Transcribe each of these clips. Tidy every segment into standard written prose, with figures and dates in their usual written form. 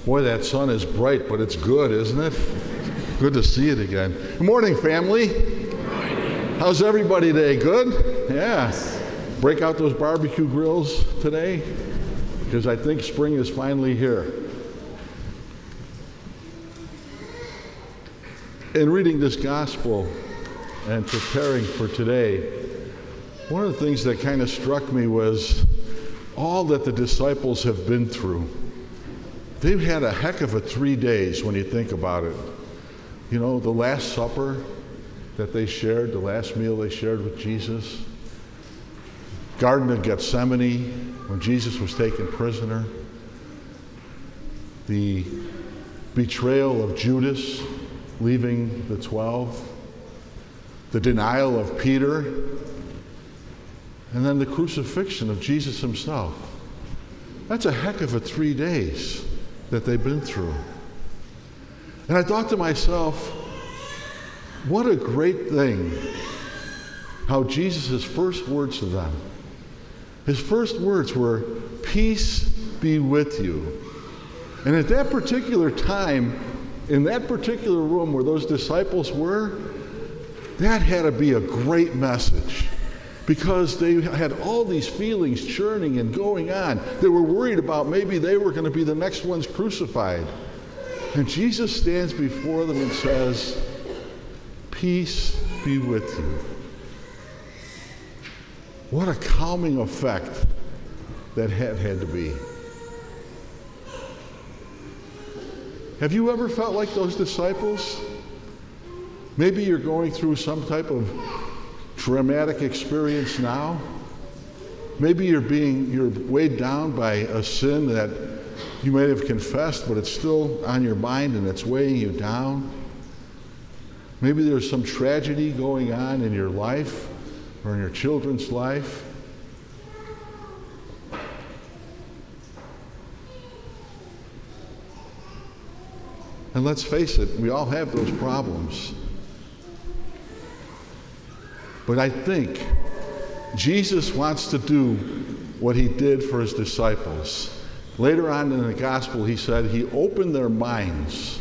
Boy, that sun is bright, but it's good, isn't it? Good to see it again. Good morning, family. Good morning. How's everybody today? Good? Yeah. Break out those barbecue grills today, because I think spring is finally here. In reading this gospel and preparing for today, one of the things that kind of struck me was all that the disciples have been through. They've had a heck of a 3 days when you think about it. You know, the Last Supper that they shared, the last meal they shared with Jesus, Garden of Gethsemane when Jesus was taken prisoner, the betrayal of Judas leaving the 12, the denial of Peter, and then the crucifixion of Jesus himself. That's a heck of a 3 days that they've been through. And I thought to myself, what a great thing how Jesus' first words to them, his first words were, "Peace be with you." And at that particular time, in that particular room where those disciples were, that had to be a great message, because they had all these feelings churning and going on. They were worried about maybe they were going to be the next ones crucified. And Jesus stands before them and says, "Peace be with you." What a calming effect that had to be. Have you ever felt like those disciples? Maybe you're going through some type of traumatic experience now. Maybe you're weighed down by a sin that you may have confessed, but it's still on your mind and it's weighing you down. Maybe there's some tragedy going on in your life or in your children's life. And let's face it, we all have those problems. But I think Jesus wants to do what he did for his disciples. Later on in the gospel, he said he opened their minds.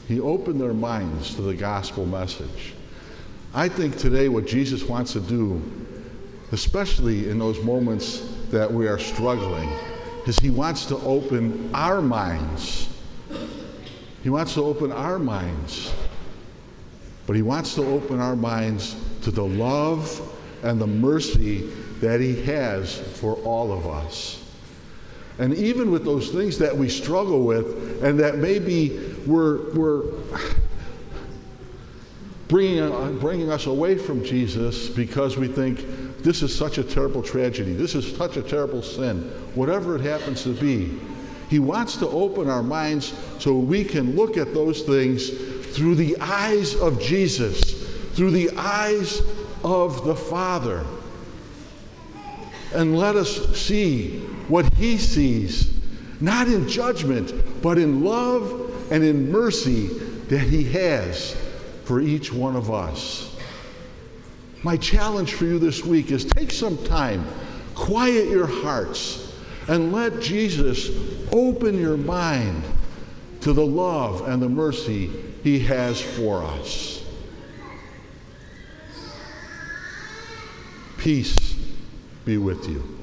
He opened their minds to the gospel message. I think today what Jesus wants to do, especially in those moments that we are struggling, is he wants to open our minds. He wants to open our minds. But he wants to open our minds to the love and the mercy that he has for all of us. And even with those things that we struggle with and that maybe we're bringing us away from Jesus because we think this is such a terrible tragedy, this is such a terrible sin, whatever it happens to be, he wants to open our minds so we can look at those things through the eyes of Jesus, through the eyes of the Father. And let us see what he sees, not in judgment, but in love and in mercy that he has for each one of us. My challenge for you this week is take some time, quiet your hearts, and let Jesus open your mind to the love and the mercy he has for us. Peace be with you.